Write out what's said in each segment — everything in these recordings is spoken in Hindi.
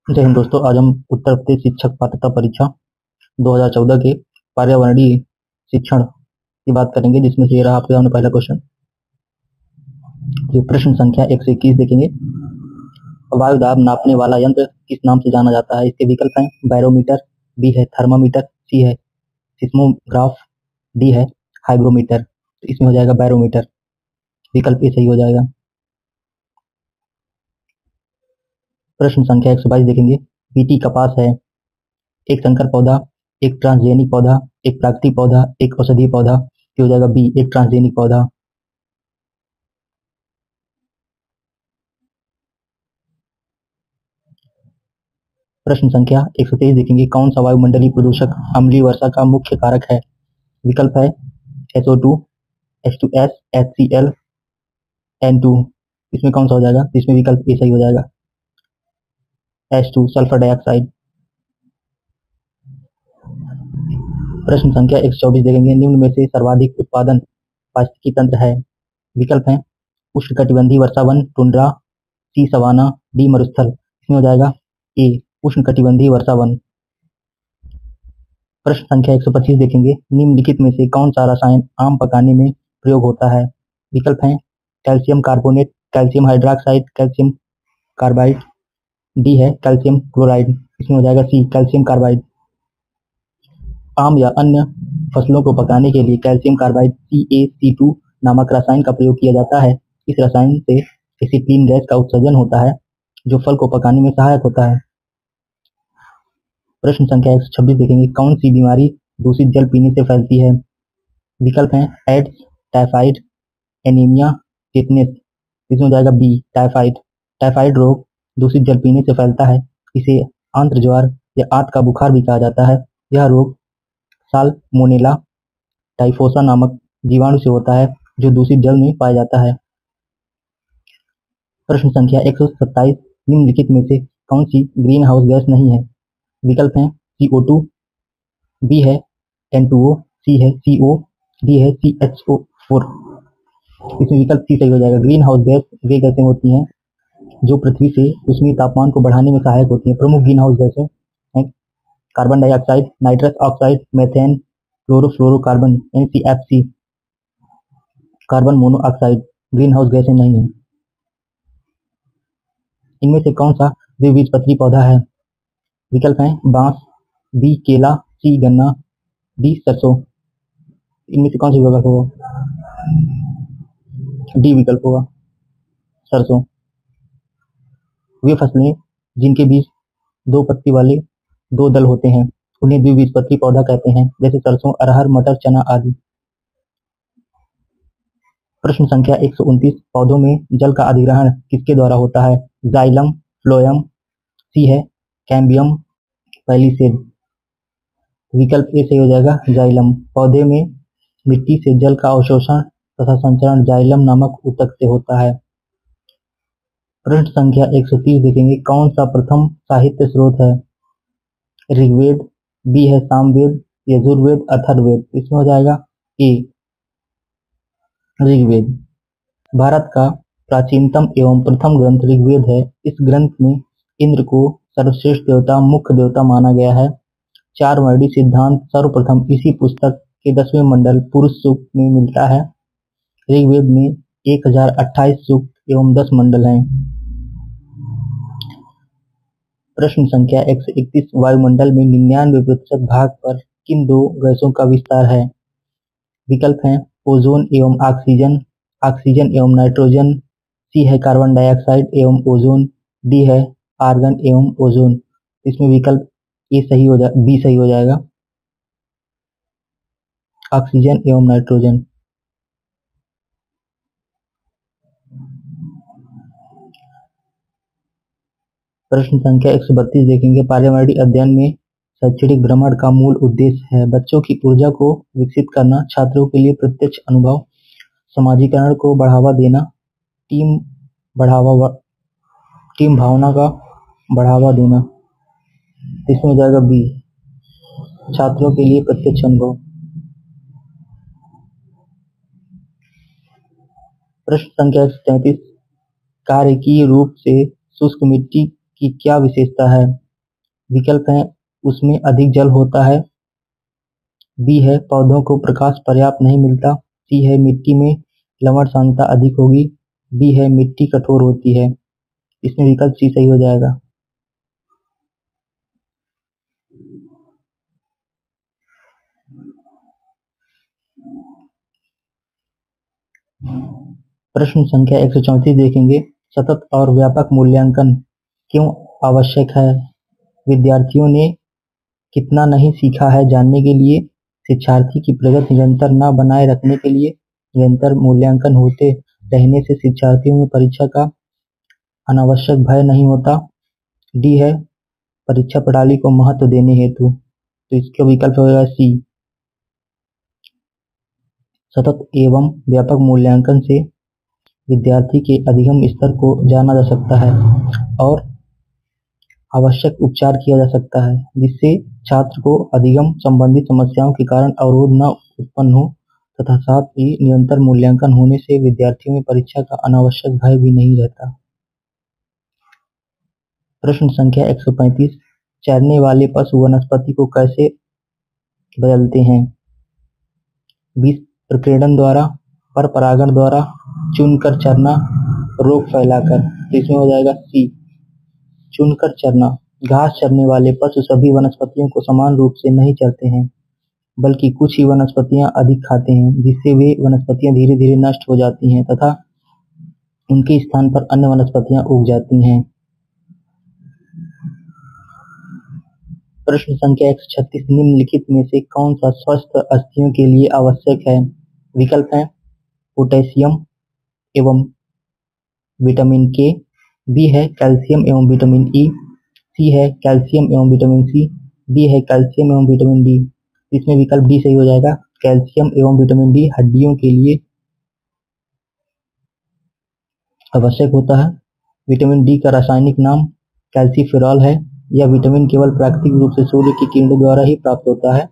जय हिंद दोस्तों। आज हम उत्तर प्रदेश शिक्षक पात्रता परीक्षा 2014 के पर्यावरणीय शिक्षण की बात करेंगे, जिसमें से ये रहा आपके सामने पहला क्वेश्चन। जो प्रश्न संख्या 121 देखेंगे। वायु दाब नापने वाला यंत्र किस नाम से जाना जाता है? इसके विकल्प हैं बैरोमीटर, बी है थर्मामीटर, सी है सिस्मोग्राफ, डी है हाइग्रोमीटर। तो इसमें हो जाएगा बैरोमीटर, विकल्प ए सही हो जाएगा। प्रश्न संख्या 122 देखेंगे। बीटी कपास है एक संकर पौधा, एक ट्रांसजेनिक पौधा, एक प्राकृतिक पौधा, एक औषधीय पौधा। हो जाएगा बी एक ट्रांसजेनिक पौधा। प्रश्न संख्या 123 देखेंगे। कौन सा वायुमंडलीय प्रदूषक अम्लीय वर्षा का मुख्य कारक है? विकल्प है SO2, H2S, HCl, N2। इसमें कौन सा हो जाएगा? इसमें विकल्प ए सही हो जाएगा, H2 सल्फर डाइऑक्साइड। प्रश्न संख्या 124 देखेंगे। निम्न में से सर्वाधिक उत्पादन पारिस्थितिकी तंत्र है? विकल्प है उष्णकटिबंधीय वर्षावन, टुंड्रा, सी सवाना, डी मरुस्थल। इसमें हो जाएगा ए उष्णकटिबंधीय वर्षावन। प्रश्न संख्या 125 देखेंगे। निम्नलिखित में से कौन सा रसायन आम पकाने में प्रयोग होता है? विकल्प हैं calcium carbonate, calcium hydroxide, calcium carbide, D है कैल्शियम क्लोराइड। इसमें हो जाएगा सी कैल्शियम कार्बाइड। आम या अन्य फसलों को पकाने के लिए कैल्शियम कार्बाइड CaC2 नामक रसायन का प्रयोग किया जाता है। इस रसायन से एसिटिलीन गैस का उत्सर्जन होता है, जो फल को पकाने में सहायक होता है। प्रश्न संख्या 126 देखेंगे। कौन सी बीमारी दूषित जल पीने से फैलती है? विकल्प हैं एड्स, टाइफाइड, एनीमिया, टिटनेस। इसमें हो जाएगा बी टाइफाइड। टाइफाइड रोग दूषित जल पीने से फैलता है। इसे आंत्र ज्वार या आंत का बुखार भी कहा जाता है। यह रोग साल्मोनेला टाइफोसा नामक जीवाणु से होता है, जो दूषित जल में पाया जाता है। प्रश्न संख्या 127। निम्नलिखित में से कौन सी ग्रीन हाउस गैस नहीं है? विकल्प हैं CO2, बी है N2O, सी है CO, डी है CHO4। इसमें विकल्प सी सही हो जाएगा। ग्रीन हाउस गैस वे गैसें होती हैं जो पृथ्वी से ऊष्मीय तापमान को बढ़ाने में सहायक होती हैं। प्रमुख ग्रीन हाउस गैसें हैं carbon dioxide, nitrous oxide, methane, chlorofluorocarbon NCFC, carbon monoxide. Green house गैसें नहीं है। इनमें से कौन सा द्विबीजपत्री पौधा है? विकल्प हैं बांस, बी केला, सी गन्ना, डी सरसों। इनमें से कौन सा विकल्प होगा? डी विकल्प होगा, सरसों। वे फसलें जिनके बीज दो पत्ती वाले दो दल होते हैं उन्हें द्विबीजपत्री पौधा कहते हैं, जैसे सरसों, अरहर, मटर, चना आदि। प्रश्न संख्या 129। पौधों में जल का अधिग्रहण किसके द्वारा होता है? जाइलम, फ्लोएम, सी है कैम्बियम, पैलिसेड। विकल्प ए सही हो जाएगा, जाइलम। पौधे में मिट्टी से जल का अवशोषण तथा संचरण जाइलम नामक ऊतक से होता है। प्रश्न संख्या 130 देखेंगे। कौन सा प्रथम साहित्य स्रोत है? ऋग्वेद, बी है सामवेद, यजुर्वेद, अथर्ववेद। इसमें हो जाएगा ए ऋग्वेद। भारत का प्राचीनतम एवं प्रथम ग्रंथ ऋग्वेद है। इस ग्रंथ में इंद्र को सर्वश्रेष्ठ देवता, मुख्य देवता माना गया है। चार वर्णी सिद्धांत सर्वप्रथम इसी पुस्तक के 10वें मंडल पुरुष सूक्त में मिलता है। ऋग्वेद में 1028 सूक्त एवं 10 मंडल हैं। प्रश्न संख्या 131। वायुमंडल में 99% भाग पर किन दो गैसों का विस्तार है? विकल्प हैं ओजोन एवं ऑक्सीजन, ऑक्सीजन एवं नाइट्रोजन, सी है कार्बन डाइऑक्साइड एवं ओजोन, डी है आर्गन एवं ओजोन। इसमें विकल्प ए सही हो जाए, बी सही हो जाएगा, ऑक्सीजन एवं नाइट्रोजन। प्रश्न संख्या 132 देखेंगे। पर्यावरणीय अध्ययन में शैक्षणिक भ्रमण का मूल उद्देश्य है बच्चों की ऊर्जा को विकसित करना, छात्रों के लिए प्रत्यक्ष अनुभव, समाजीकरण को बढ़ावा देना, टीम भावना का बढ़ावा देना। इसमें हो जाएगा बी छात्रों के लिए प्रत्यक्ष अनुभव। प्रश्न संख्या 133। कार्यकीय रूप से शुष्क मिट्टी की क्या विशेषता है? विकल्प है उसमें अधिक जल होता है, बी है पौधों को प्रकाश पर्याप्त नहीं मिलता, सी है मिट्टी में लवण सांद्रता अधिक होगी, डी है मिट्टी कठोर होती है। इसमें विकल्प सी सही हो जाएगा। प्रश्न संख्या 134 देखेंगे। सतत और व्यापक मूल्यांकन क्यों आवश्यक है? विद्यार्थियों ने कितना नहीं सीखा है जानने के लिए, शिक्षार्थी की प्रगति निरंतर न बनाए रखने के लिए, निरंतर मूल्यांकन होते रहने से शिक्षार्थियों में परीक्षा का अनावश्यक भय नहीं होता, डी है परीक्षा प्रणाली को महत्व देने हेतु। तो इसका विकल्प होगा सी। सतत एवं व्यापक मूल्यांकन से विद्यार्थी के अधिगम स्तर को जाना जा सकता है और आवश्यक उपचार किया जा सकता है, जिससे छात्र को अधिगम संबंधी समस्याओं के कारण अवरोध न उत्पन्न हो तथा साथ ही निरंतर मूल्यांकन होने से विद्यार्थियों में परीक्षा का अनावश्यक भय भी नहीं रहता। प्रश्न संख्या 135। चरने वाले पशु वनस्पति को कैसे बदलते हैं? बीज प्रकीर्णन द्वारा, पर परागण द्वारा, चुनकर चरना, रोग फैलाकर। तो इसमें हो जाएगा सी चुनकर चरना। घास चरने वाले पशु सभी वनस्पतियों को समान रूप से नहीं चरते हैं, बल्कि कुछ ही वनस्पतियां अधिक खाते हैं, जिससे वे वनस्पतियां धीरे धीरे नष्ट हो जाती हैं तथा उनके स्थान पर अन्य वनस्पतियां उग जाती हैं। प्रश्न संख्या 136। निम्नलिखित में से कौन सा स्वस्थ अस्थियों के लिए आवश्यक है? विकल्प है पोटेशियम एवं विटामिन के, बी है कैल्शियम एवं विटामिन ई, सी है कैल्शियम एवं विटामिन सी, डी है कैल्शियम एवं विटामिन डी। इसमें विकल्प डी सही हो जाएगा। कैल्शियम एवं विटामिन डी हड्डियों के लिए आवश्यक होता है। विटामिन डी का रासायनिक नाम कैल्सीफेरॉल है। यह विटामिन केवल प्राकृतिक रूप से सूर्य की किरणों द्वारा ही प्राप्त होता है।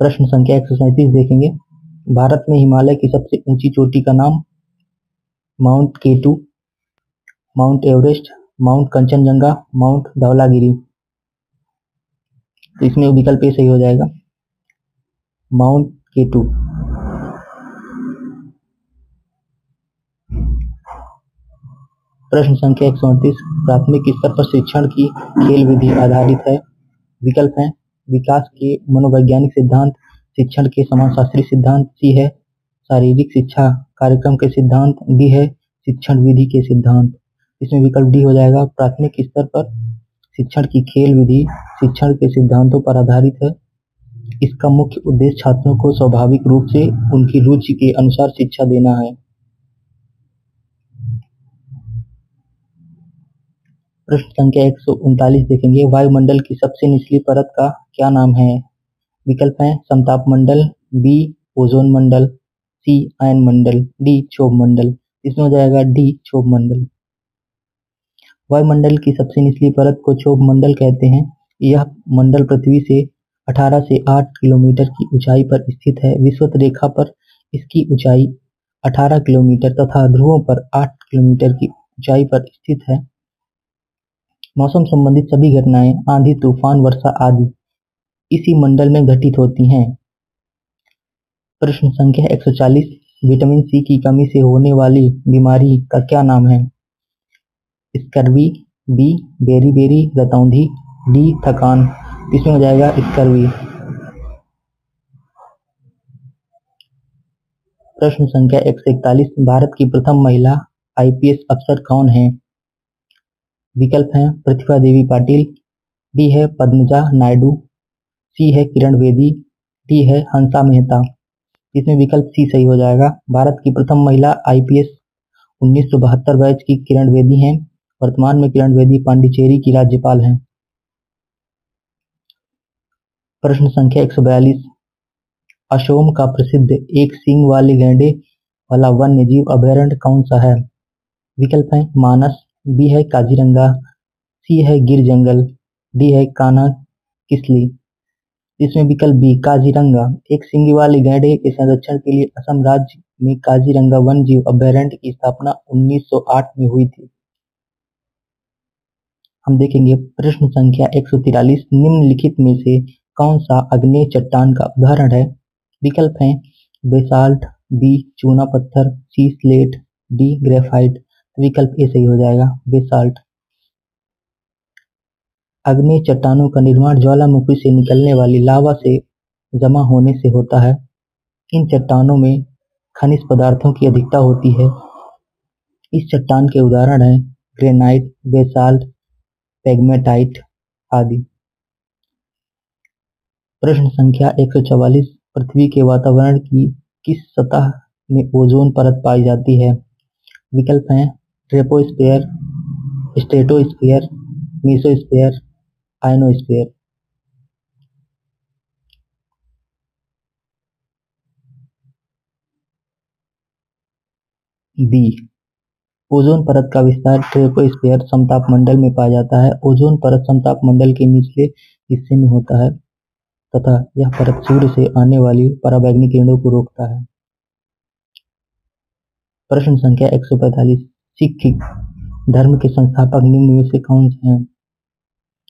प्रश्न संख्या 137 देखेंगे। भारत में हिमालय की सबसे ऊंची चोटी का नाम? Mount K two, Mount Everest, Mount Kanchenjunga, Mount Dhaulagiri. तो इसमें विकल्प ए सही हो जाएगा, माउंट केटू। प्रश्न संख्या 138। प्राथमिक स्तर पर शिक्षण की खेल विधि आधारित है। विकल्प है विकास के मनोवैज्ञानिक सिद्धांत, शिक्षण के समाजशास्त्री सिद्धांत, सी है शारीरिक शिक्षा कार्यक्रम के सिद्धांत, डी है शिक्षण विधि के सिद्धांत। इसमें विकल्प डी हो जाएगा। प्राथमिक स्तर पर शिक्षण की खेल विधि शिक्षण के सिद्धांतों पर आधारित है। इसका मुख्य उद्देश्य छात्रों को स्वाभाविक रूप से उनकी रुचि के अनुसार शिक्षा देना है। प्रश्न संख्या 139 देखेंगे। वायुमंडल की सबसे निचली परत का क्या नाम है? विकल्प है समताप मंडल, बी ओजोन मंडल, सी आयन मंडल, डी क्षोभ मंडल। इसमें हो जाएगा डी क्षोभ मंडल। वायुमंडल की सबसे निचली परत को क्षोभ मंडल कहते हैं। यह मंडल पृथ्वी से 18 से 8 किलोमीटर की ऊंचाई पर स्थित है। विषुवत रेखा पर इसकी ऊंचाई 18 किलोमीटर तथा ध्रुवों पर 8 किलोमीटर की ऊंचाई पर स्थित है। मौसम संबंधित सभी घटनाएं, आंधी, तूफान, वर्षा आदि इसी मंडल में घटित होती हैं। प्रश्न संख्या 140। विटामिन सी की कमी से होने वाली बीमारी का क्या नाम है? स्कर्वी, बी बेरी रतौंधी, डी थकान। इसमें हो जाएगा स्कर्वी। प्रश्न संख्या 141। भारत की प्रथम महिला आईपीएस अफसर कौन है? विकल्प हैं प्रतिभा देवी पाटिल, डी है पद्मजा नायडू, सी है किरण बेदी, डी है हंसा मेहता। इसमें विकल्प सी सही हो जाएगा। भारत की प्रथम महिला आईपीएस 1972 बैच की किरण बेदी हैं। वर्तमान में किरण बेदी पांडिचेरी की राज्यपाल हैं। प्रश्न संख्या 142। असोम का प्रसिद्ध एक सींग वाले गैंडे वाला वन्य जीव अभयारण्य कौन सा है? विकल्प है मानस, बी है काजीरंगा, सी है गिर जंगल, डी है कान्हा किसली। इसमें विकल्प बी काजीरंगा। एक सींग वाले गैंडे के संरक्षण के लिए असम राज्य में काजीरंगा वन्य जीव अभयारण्य की स्थापना 1908 में हुई थी। हम देखेंगे प्रश्न संख्या 143, निम्नलिखित में से कौन सा आग्नेय चट्टान का उदाहरण है? विकल्प हैं बेसाल्ट, बी चूना पत्थर, सी स्लेट, डी ग्रेफाइट। विकल्प ए सही हो जाएगा, बेसाल्ट। आग्नेय चट्टानों का निर्माण ज्वालामुखी से निकलने वाली लावा से जमा होने से होता है। इन चट्टानों में खनिज पदार्थों की अधिकता होती है। इस चट्टान के उदाहरण हैं ग्रेनाइट, बेसाल्ट, पेग्मेटाइट आदि। प्रश्न संख्या 144, पृथ्वी के वातावरण की किस सतह में ओजोन परत पाई जाती है? विकल्प हैं troposphere, stratosphere, mesosphere, ionosphere. B ozone परत का विस्तार ट्रोपोस्फीयर समतापमंडल में पाया जाता है। ओजोन परत समतापमंडल के निचले हिस्से में होता है तथा यह परत सूर्य से आने वाली पराबैंगनी किरणों को रोकता है। प्रश्न संख्या 145, सिख धर्म के संस्थापक निम्न में से कौन से हैं?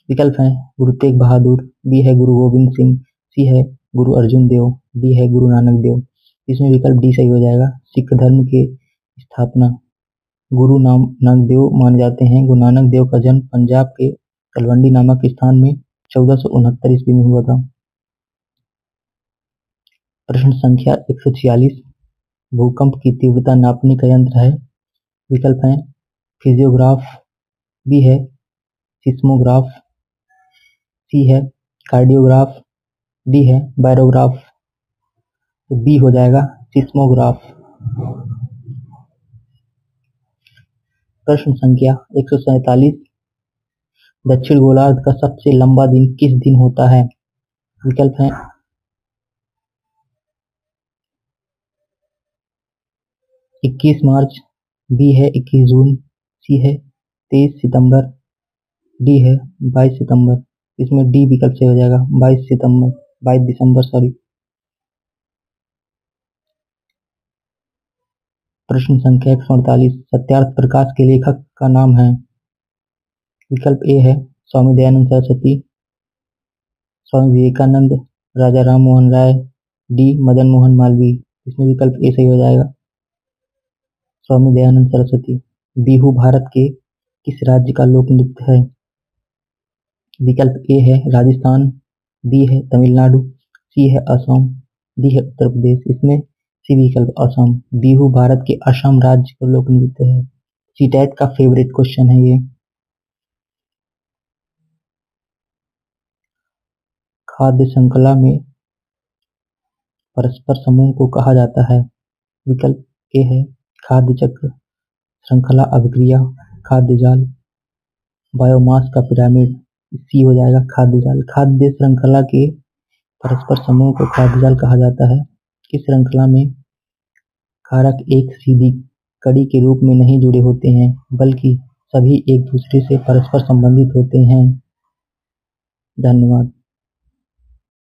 विकल्प हैं गुरु तेग बहादुर, बी है गुरु गोविंद सिंह, सी है गुरु अर्जुन देव, डी है गुरु नानक देव। इसमें विकल्प डी सही हो जाएगा। सिख धर्म के स्थापना गुरु नानक देव माने जाते हैं। गुरु नानक देव का जन्म पंजाब के तलवंडी नामक स्थान में 1469 ईस्वी में हुआ था। प्रश्न संख्या 146, भूकंप की तीव्रता नापने का यंत्र है। विकल्प हैं फिजियोग्राफ, बी है सिस्मोग्राफ, सी है कार्डियोग्राफ, डी है बायरोग्राफ। तो बी हो जाएगा सिस्मोग्राफ। प्रश्न संख्या 147, दक्षिण गोलार्ध का सबसे लंबा दिन किस दिन होता है? विकल्प हैं 21 मार्च, बी है 21 जून, सी है 23 सितंबर, डी है 22 सितंबर। इसमें डी विकल्प से हो जाएगा 22 दिसंबर सॉरी। प्रश्न संख्या 148, सत्यार्थ प्रकाश के लेखक का नाम है। विकल्प ए है स्वामी दयानंद सरस्वती, स्वामी विवेकानंद, राजा राम मोहन राय, डी मदन मोहन मालवीय। इसमें विकल्प ए सही हो जाएगा, स्वामी दयानंद सरस्वती। बिहू भारत के किस राज्य का लोक नृत्य है? विकल्प ए है राजस्थान, बी है तमिलनाडु, सी है असम, डी है उत्तर प्रदेश। इसमें सी विकल्प असम। बिहू भारत के असम राज्य का लोक नृत्य है। सीटेट का फेवरेट क्वेश्चन है ये। खाद्य श्रृंखला में परस्पर समूह को कहा जाता है। विकल्प ए है खाद्य चक्र, श्रृंखला अभिक्रिया, खाद्य जाल, बायोमास का पिरामिड। सी हो जाएगा खाद्य जाल। खाद्य श्रृंखला के परस्पर समूह को खाद्य जाल कहा जाता है। इस श्रृंखला में कारक एक सीधी कड़ी के रूप में नहीं जुड़े होते हैं, बल्कि सभी एक दूसरे से परस्पर संबंधित होते हैं। धन्यवाद।